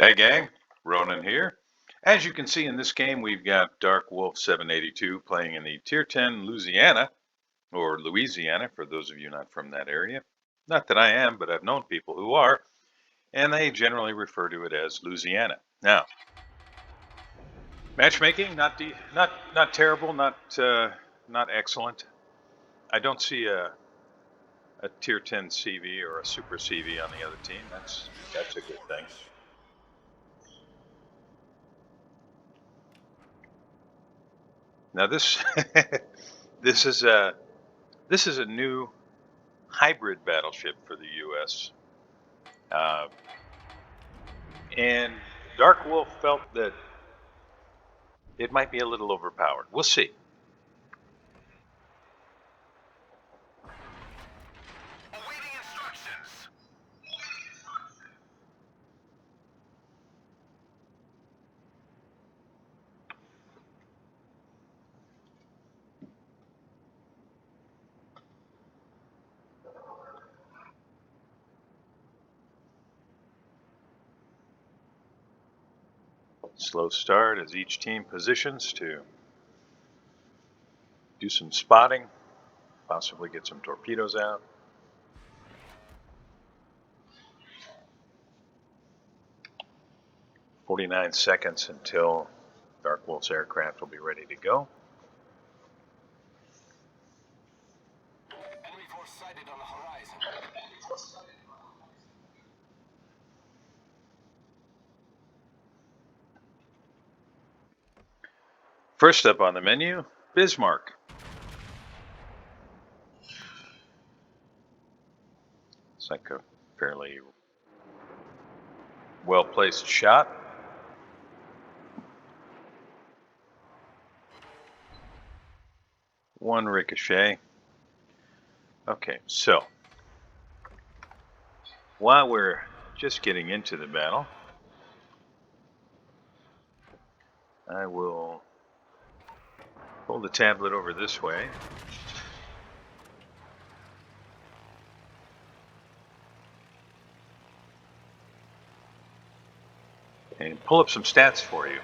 Hey gang, Ronan here. As you can see in this game, we've got DarkWolf782 playing in the Tier 10 Louisiana, or Louisiana for those of you not from that area. Not that I am, but I've known people who are, and they generally refer to it as Louisiana. Now, matchmaking, not terrible, not excellent. I don't see a Tier 10 CV or a Super CV on the other team. That's a good thing. Now this this is a new hybrid battleship for the U.S. And Dark Wolf felt that it might be a little overpowered. We'll see. Awaiting instructions. Slow start as each team positions to do some spotting, possibly get some torpedoes out. "49 seconds until Dark Wolf's aircraft will be ready to go. Enemy force sighted on the horizon. First up on the menu, Bismarck. It's like a fairly well-placed shot. One ricochet. Okay, so while we're just getting into the battle, I will pull the tablet over this way. And pull up some stats for you.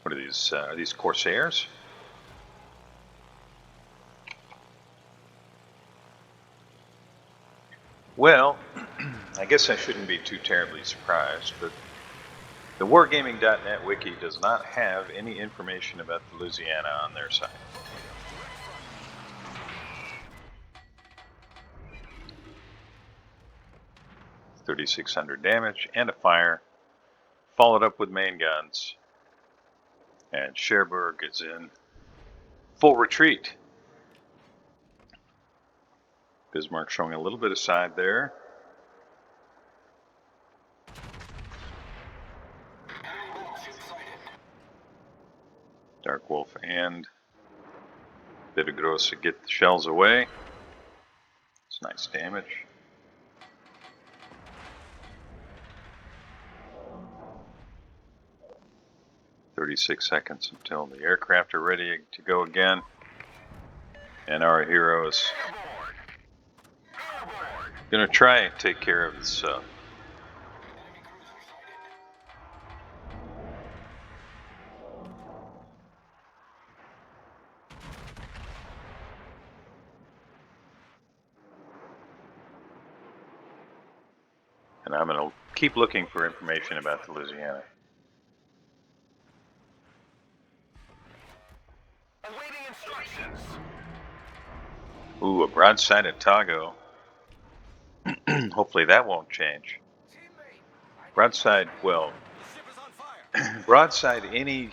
What are these? Are these Corsairs? Well, I guess I shouldn't be too terribly surprised, but the Wargaming.net wiki does not have any information about the Louisiana on their site. $3,600 damage and a fire, followed up with main guns. And Cherbourg is in full retreat. Bismarck showing a little bit of side there. Dark Wolf and Vidagrosa get the shells away. It's nice damage. "36 seconds until the aircraft are ready to go again. And our hero is going to try and take care of this and I'm going to keep looking for information about the Louisiana. Awaiting instructions. Ooh, a broadside Otago. Hopefully that won't change. Broadside, well, broadside any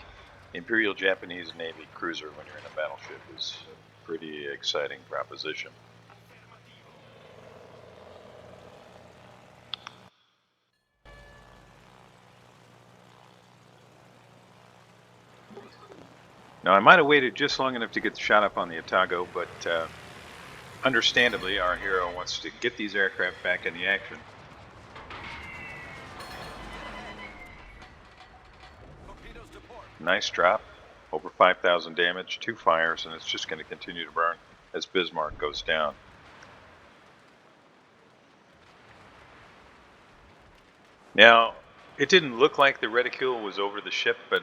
Imperial Japanese Navy cruiser when you're in a battleship is a pretty exciting proposition. Now, I might have waited just long enough to get the shot up on the Otago, but understandably, our hero wants to get these aircraft back in the action. Nice drop. Over 5,000 damage, 2 fires, and it's just going to continue to burn as Bismarck goes down. Now, it didn't look like the reticule was over the ship, but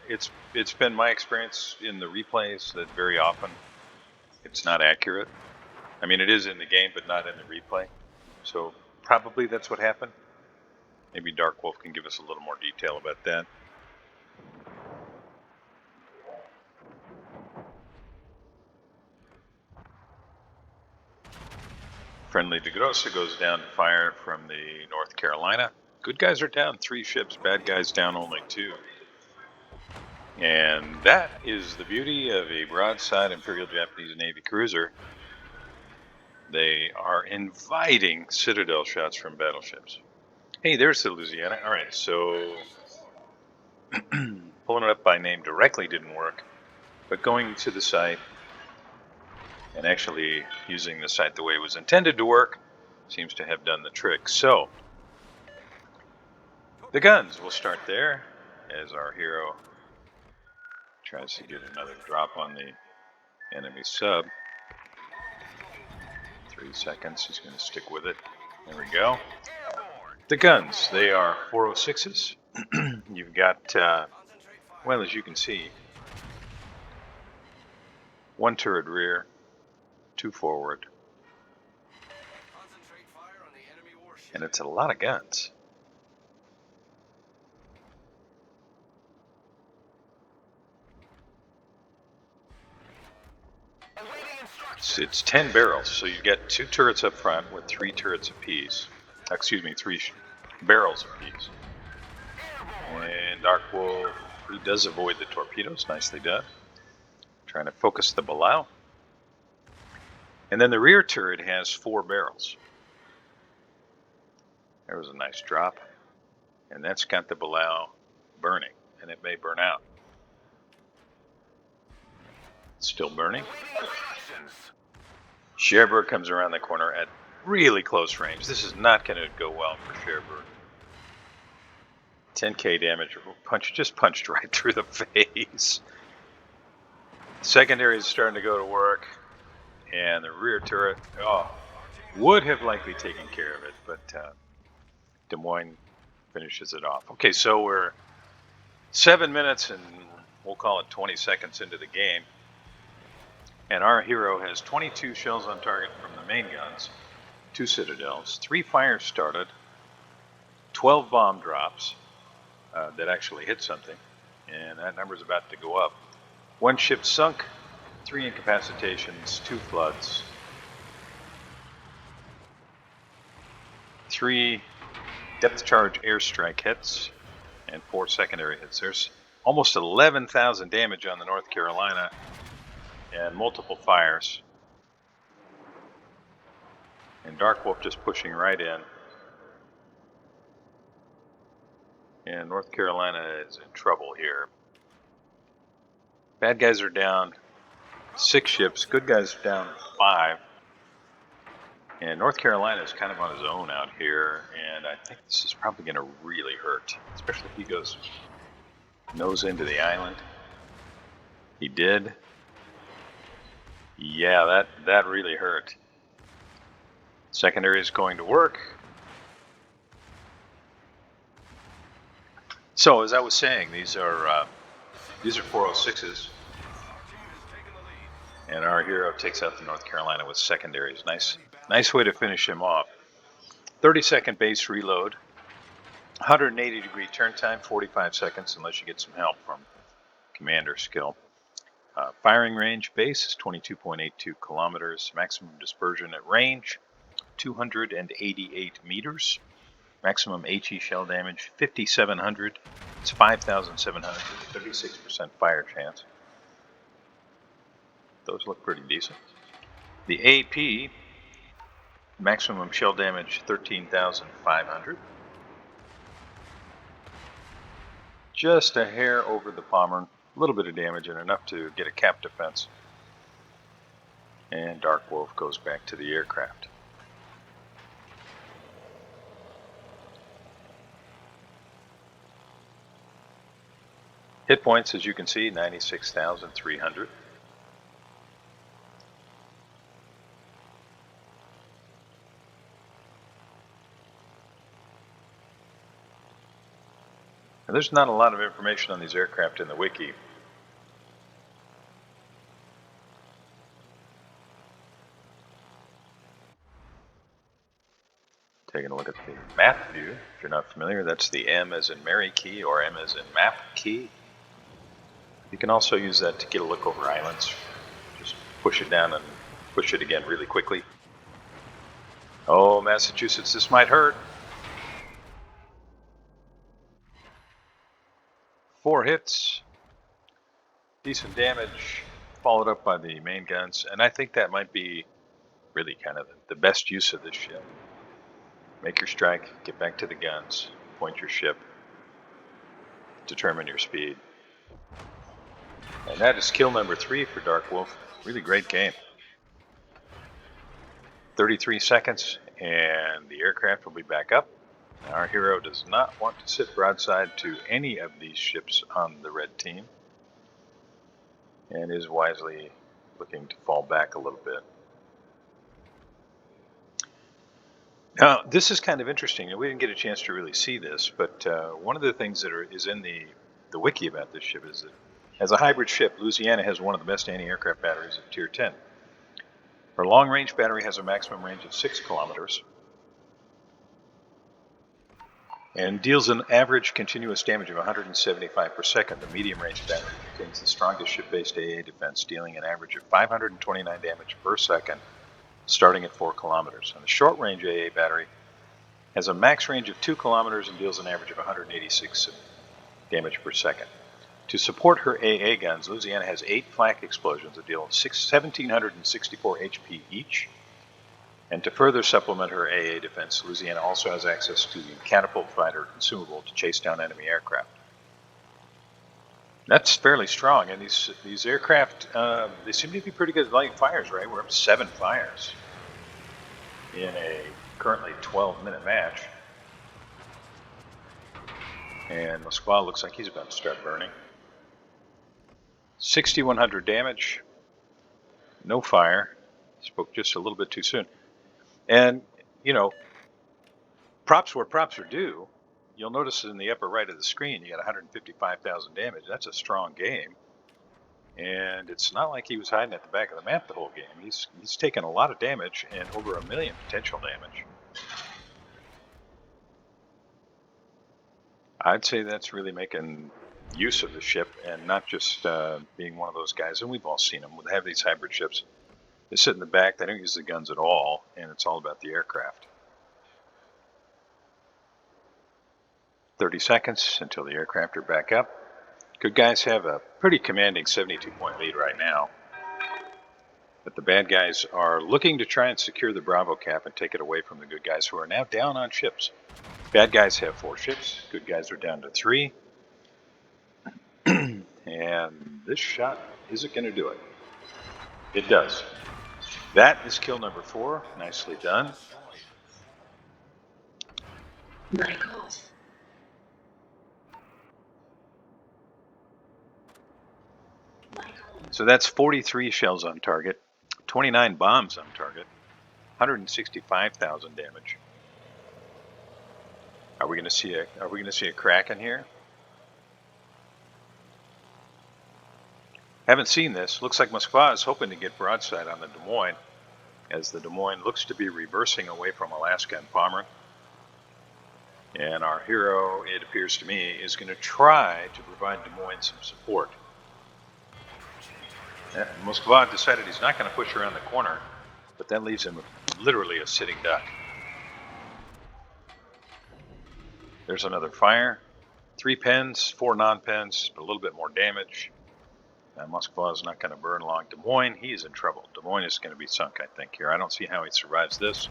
it's been my experience in the replays that very often it's not accurate. I mean, it is in the game, but not in the replay. So probably that's what happened. Maybe DarkWolf can give us a little more detail about that. Friendly DeGrossa goes down to fire from the North Carolina. Good guys are down 3 ships, bad guys down only 2. And that is the beauty of a broadside Imperial Japanese Navy cruiser. They are inviting citadel shots from battleships. Hey, there's the Louisiana. All right, so pulling it up by name directly didn't work, but going to the site and actually using the site the way it was intended to work seems to have done the trick. So the guns, we'll start there as our hero tries to get another drop on the enemy sub. 3 seconds, he's going to stick with it. There we go. The guns, they are 406s. You've got, well, as you can see, 1 turret rear, 2 forward, and it's a lot of guns. It's 10 barrels, so you get 2 turrets up front with 3 turrets apiece. Excuse me, 3 barrels apiece. And DarkWolf, he does avoid the torpedoes, nicely done. Trying to focus the Balau. And then the rear turret has 4 barrels. There was a nice drop. And that's got the Balau burning, and it may burn out. Still burning. Cherbourg comes around the corner at really close range. This is not going to go well for Cherbourg. 10k damage, just punched right through the face. Secondary is starting to go to work, and the rear turret, would have likely taken care of it, but Des Moines finishes it off. Okay, so we're 7 minutes and we'll call it 20 seconds into the game. And our hero has 22 shells on target from the main guns, 2 citadels, 3 fires started, 12 bomb drops that actually hit something, and that number's about to go up. 1 ship sunk, 3 incapacitations, 2 floods, 3 depth charge airstrike hits, and 4 secondary hits. There's almost 11,000 damage on the North Carolina and multiple fires. And DarkWolf just pushing right in. And North Carolina is in trouble here. Bad guys are down 6 ships, good guys are down 5. And North Carolina is kind of on his own out here, and I think this is probably going to really hurt, especially if he goes nose into the island. He did. Yeah, that really hurt. Secondary is going to work. So as I was saying, these are 406s, and our hero takes out the North Carolina with secondaries. Nice way to finish him off. 30-second base reload, 180-degree turn time, 45 seconds unless you get some help from commander skill. Firing range base is 22.82 kilometers. Maximum dispersion at range, 288 meters. Maximum HE shell damage, 5,700. It's 5,700, 36% fire chance. Those look pretty decent. The AP, maximum shell damage, 13,500. Just a hair over the Pommern. A little bit of damage and enough to get a cap defense. And DarkWolf goes back to the aircraft. Hit points, as you can see, 96,300. And there's not a lot of information on these aircraft in the wiki. Taking a look at the map view. If you're not familiar, that's the M as in Mary key, or M as in map key. You can also use that to get a look over islands. Just push it down and push it again really quickly. Oh, Massachusetts, this might hurt. 4 hits, decent damage, followed up by the main guns, and I think that might be really kind of the best use of this ship. Make your strike, get back to the guns, point your ship, determine your speed. And that is kill number 3 for Dark Wolf. Really great game. 33 seconds, and the aircraft will be back up. Our hero does not want to sit broadside to any of these ships on the red team, and is wisely looking to fall back a little bit. Now, this is kind of interesting, and we didn't get a chance to really see this, but one of the things that is in the wiki about this ship is that as a hybrid ship, Louisiana has one of the best anti-aircraft batteries of Tier 10. Her long-range battery has a maximum range of 6 kilometers and deals an average continuous damage of 175 per second. The medium-range battery contains the strongest ship-based AA defense, dealing an average of 529 damage per second, starting at 4 kilometers. And the short-range AA battery has a max range of 2 kilometers and deals an average of 186 damage per second. To support her AA guns, Louisiana has 8 flak explosions that deal 1,764 HP each. And to further supplement her AA defense, Louisiana also has access to the catapult fighter consumable to chase down enemy aircraft. That's fairly strong, and these aircraft, they seem to be pretty good at lighting fires, right? We're up to 7 fires in a currently 12-minute match. And Moskva looks like he's about to start burning. 6,100 damage, no fire. Spoke just a little bit too soon. And, you know, props where props are due. You'll notice in the upper right of the screen, you got 155,000 damage. That's a strong game. And it's not like he was hiding at the back of the map the whole game. He's taken a lot of damage and over 1 million potential damage. I'd say that's really making use of the ship and not just being one of those guys, and we've all seen them, they have these hybrid ships. They sit in the back, they don't use the guns at all, and it's all about the aircraft. 30 seconds until the aircraft are back up. Good guys have a pretty commanding 72-point lead right now. But the bad guys are looking to try and secure the Bravo cap and take it away from the good guys, who are now down on ships. Bad guys have 4 ships, good guys are down to 3. And this shot isn't going to do it. It does. That is kill number 4. Nicely done. My God. So that's 43 shells on target, 29 bombs on target, 165,000 damage. Are we going to see a crack in here? Haven't seen this. Looks like Moskva is hoping to get broadside on the Des Moines, as the Des Moines looks to be reversing away from Alaska and Pomeroy. And our hero, it appears to me, is going to try to provide Des Moines some support. Moskva decided he's not going to push around the corner, but that leaves him literally a sitting duck. There's another fire. 3 pens, 4 non-pens, but a little bit more damage. Moskva is not going to burn along Des Moines. He is in trouble. Des Moines is going to be sunk, I think, here. I don't see how he survives this.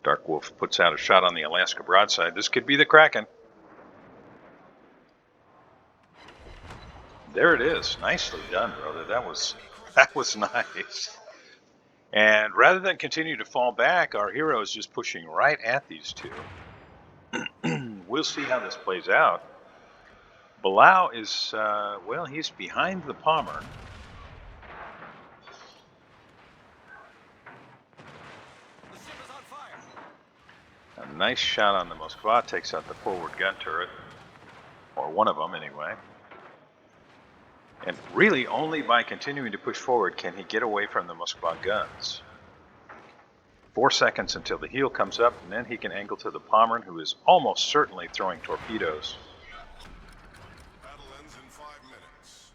Dark Wolf puts out a shot on the Alaska broadside. This could be the Kraken. There it is. Nicely done, brother. That was nice. And rather than continue to fall back, our hero is just pushing right at these two. We'll see how this plays out. Belau is, well, he's behind the Palmer. The ship is on fire. A nice shot on the Moskva, takes out the forward gun turret, or one of them anyway. And really only by continuing to push forward can he get away from the Moskva guns. 4 seconds until the heel comes up, and then he can angle to the Pommern, who is almost certainly throwing torpedoes. Battle ends in 5 minutes.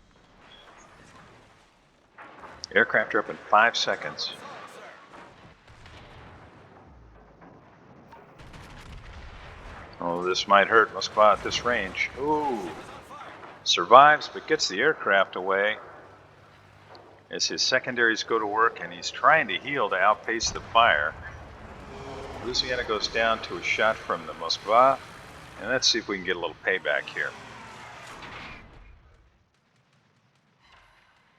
Aircraft are up in 5 seconds. Oh, this might hurt Moskva at this range. Ooh. Survives, but gets the aircraft away as his secondaries go to work, and he's trying to heal to outpace the fire. Louisiana goes down to a shot from the Moskva, and let's see if we can get a little payback here.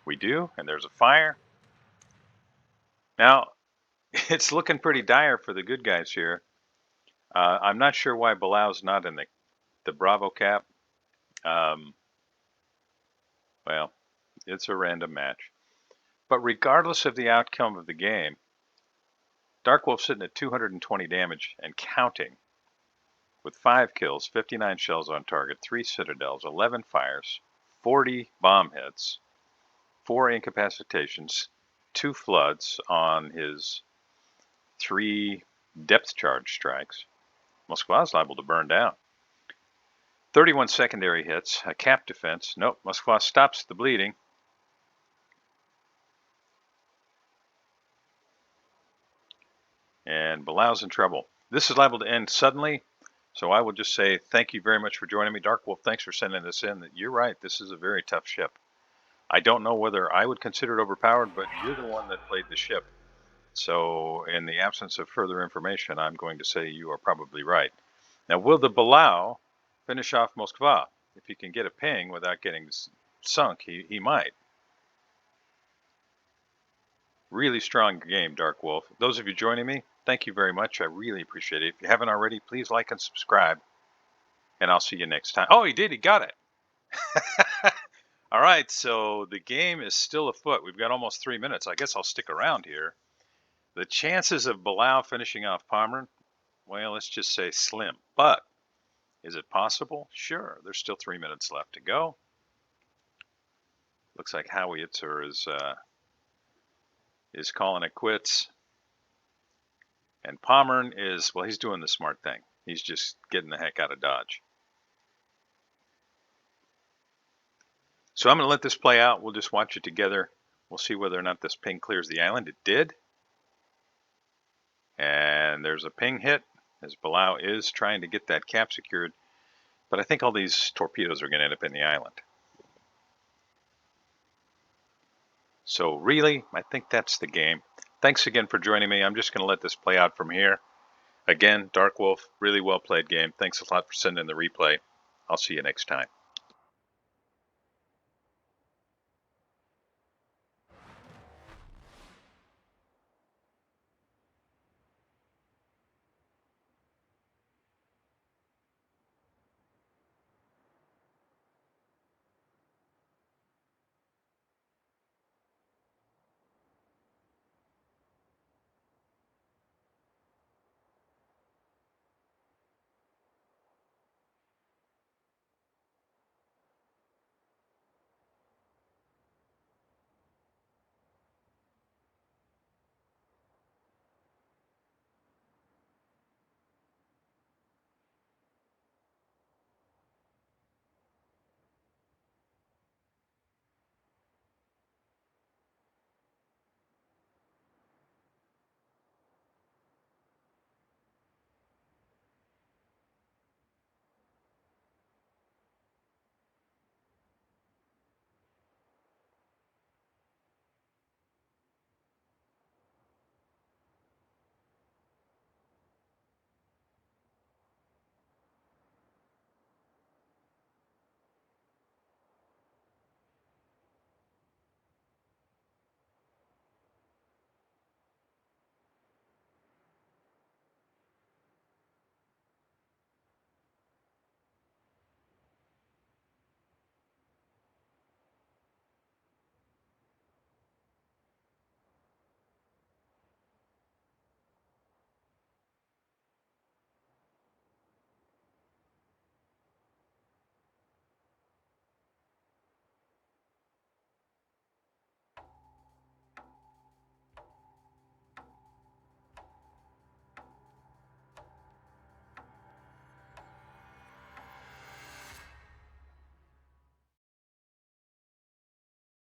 We do, and there's a fire. Now, it's looking pretty dire for the good guys here. I'm not sure why Belau's not in the Bravo cap. Well, it's a random match. But regardless of the outcome of the game, DarkWolf sitting at 220 damage and counting, with 5 kills, 59 shells on target, 3 citadels, 11 fires, 40 bomb hits, 4 incapacitations, 2 floods on his 3 depth charge strikes. Moskva's liable to burn down. 31 secondary hits, a cap defense. Nope, Moskva stops the bleeding. And Belau's in trouble. This is liable to end suddenly, so I will just say thank you very much for joining me. DarkWolf, thanks for sending this in. You're right, this is a very tough ship. I don't know whether I would consider it overpowered, but you're the one that played the ship. So in the absence of further information, I'm going to say you are probably right. Now, will the Belau finish off Moskva? If he can get a ping without getting sunk, he might. Really strong game, DarkWolf. Those of you joining me, thank you very much. I really appreciate it. If you haven't already, please like and subscribe. And I'll see you next time. Oh, he did. He got it. All right, so the game is still afoot. We've got almost 3 minutes. I guess I'll stick around here. The chances of Belau finishing off Pommern, well, let's just say slim. But is it possible? Sure. There's still 3 minutes left to go. Looks like Howitzer is calling it quits. And Pommern is, well, he's doing the smart thing. He's just getting the heck out of Dodge. So I'm going to let this play out. We'll just watch it together. We'll see whether or not this ping clears the island. It did. And there's a ping hit as Belau is trying to get that cap secured. But I think all these torpedoes are going to end up in the island. So really, I think that's the game. Thanks again for joining me. I'm just going to let this play out from here. Again, DarkWolf, really well played game. Thanks a lot for sending the replay. I'll see you next time.